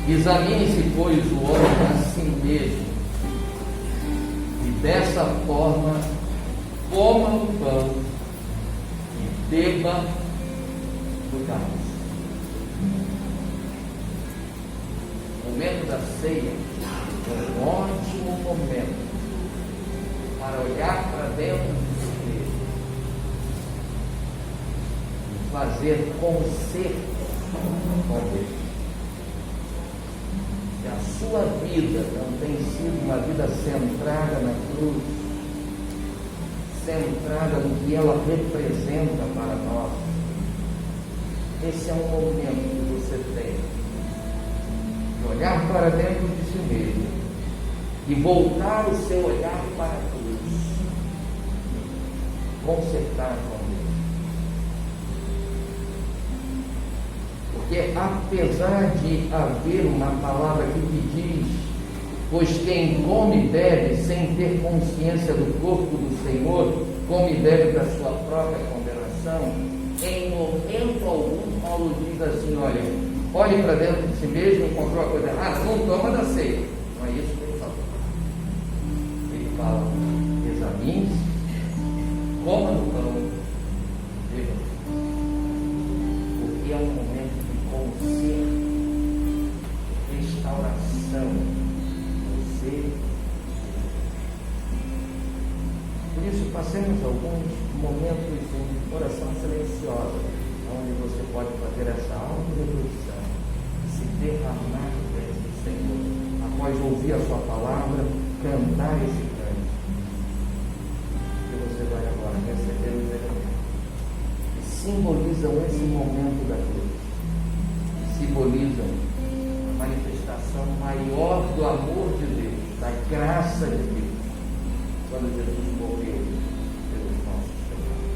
Examine-se, pois, o homem a si mesmo, e dessa forma coma o pão e beba do cálice. O momento da ceia é um ótimo momento para olhar para dentro de si mesmo e fazer conserto com Deus. Se a sua vida não tem sido uma vida centrada na cruz, centrada no que ela representa para nós, esse é um momento que você tem de olhar para dentro de si mesmo e voltar o seu olhar para a cruz, consertar com Deus. Porque apesar de haver uma palavra aqui que diz: pois quem come e bebe sem ter consciência do corpo do Senhor, come e bebe da sua própria condenação, em momento algum Paulo diz assim: olhe para dentro de si mesmo, encontrou a coisa errada, não toma da ceia. Não é isso que ele fala. Ele fala: examine-se, coma do pão, beba. Porque é um momento de conserto, restauração. Por isso, passemos alguns momentos em oração silenciosa, onde você pode fazer essa auto-reflexão, se derramar diante do Senhor, após ouvir a sua palavra, cantar esse canto. E você vai agora receber os elementos que simbolizam esse momento da cruz, que simbolizam a manifestação maior do amor de Deus, da graça de Deus, quando Jesus morreu pelos nossos pecados.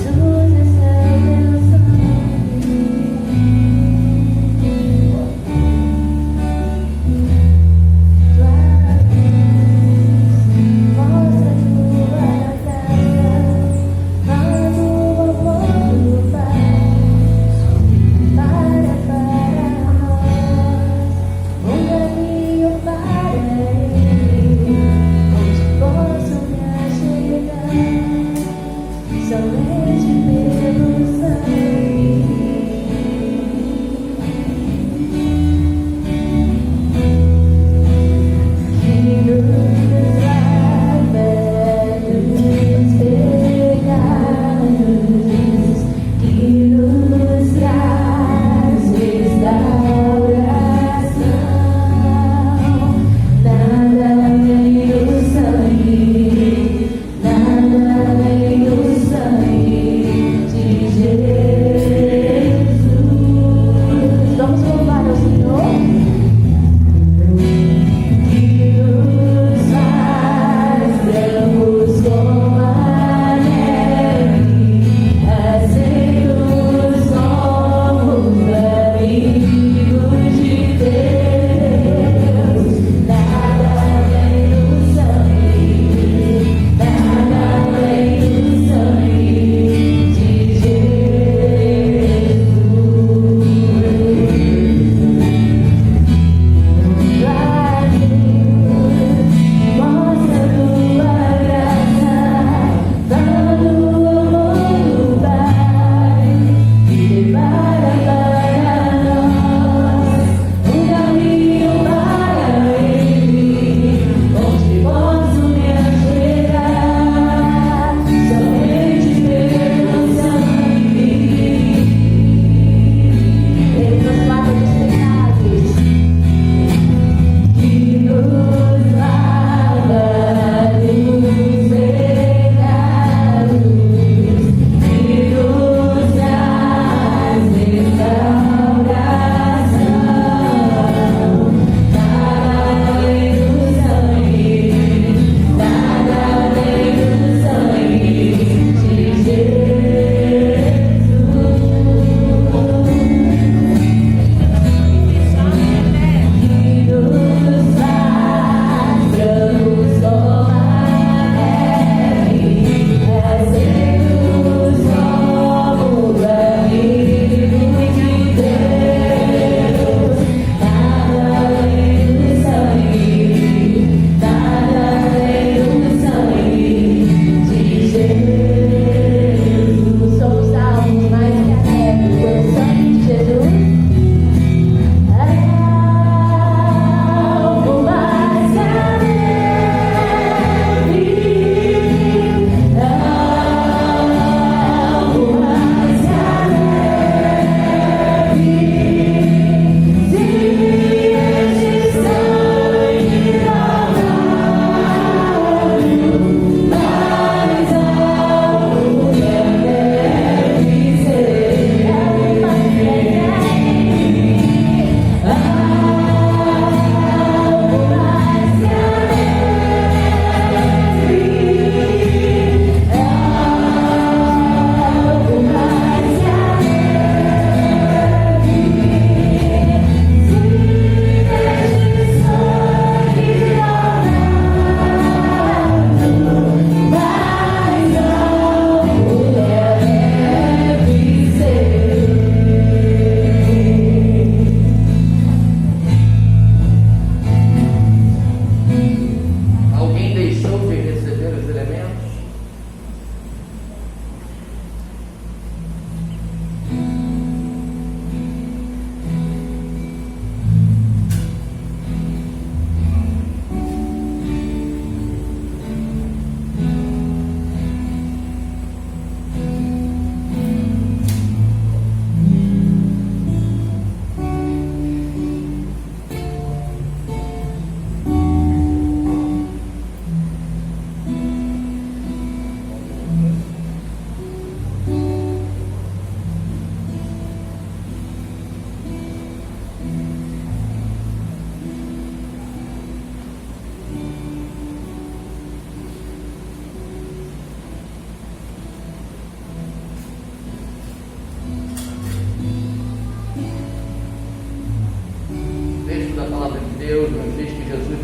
Amor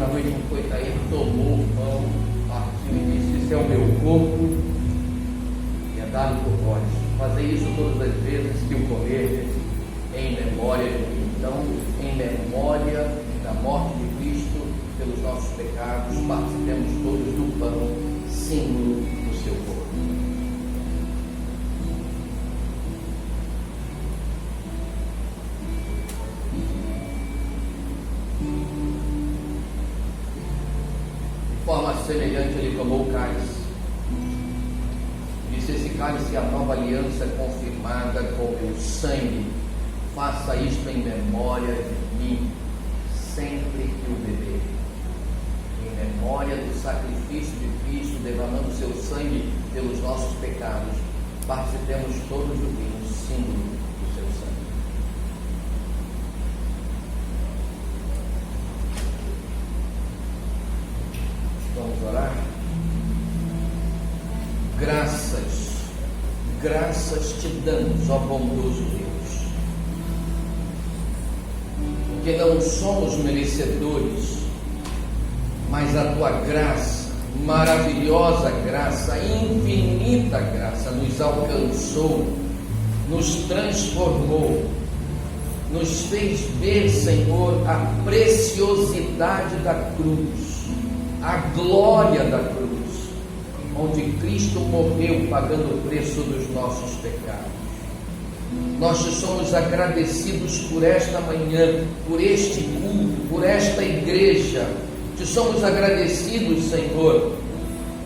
na noite em que foi traído, tomou o pão, partiu e disse: "Isso é o meu corpo, e é dado por vós. Fazei isso todas as vezes que o comerdes, em memória de mim." Então, em memória da morte de Cristo pelos nossos pecados, participemos todos do pão, símbolo do seu corpo. De forma semelhante, ele tomou o cálice. Disse: "Esse cálice é a nova aliança confirmada com o meu sangue. Faça isto em memória de mim, sempre que o beber." Em memória do sacrifício de Cristo, derramando seu sangue pelos nossos pecados, participemos todos do vinho, símbolo do seu sangue. Vamos orar? Graças te damos, ó bondoso Deus, porque não somos merecedores, mas a tua graça, maravilhosa graça, infinita graça, nos alcançou, nos transformou, nos fez ver, Senhor, a preciosidade da cruz, a glória da cruz, onde Cristo morreu pagando o preço dos nossos pecados. Nós te somos agradecidos por esta manhã, por este culto, por esta igreja. Te somos agradecidos, Senhor,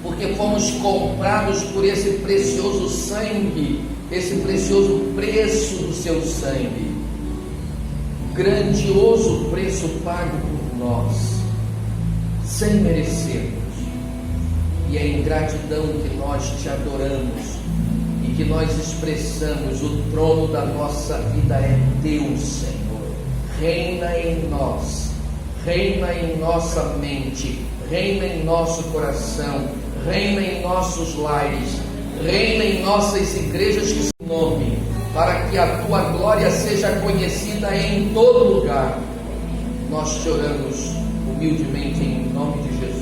porque fomos comprados por esse precioso sangue, esse precioso preço do seu sangue. Grandioso preço pago por nós, sem merecermos. E é em gratidão que nós te adoramos e que nós expressamos: o trono da nossa vida é teu, Senhor. Reina em nós, reina em nossa mente, reina em nosso coração, reina em nossos lares, reina em nossas igrejas que seu nome, para que a tua glória seja conhecida em todo lugar. Nós te oramos humildemente em nome de Jesus.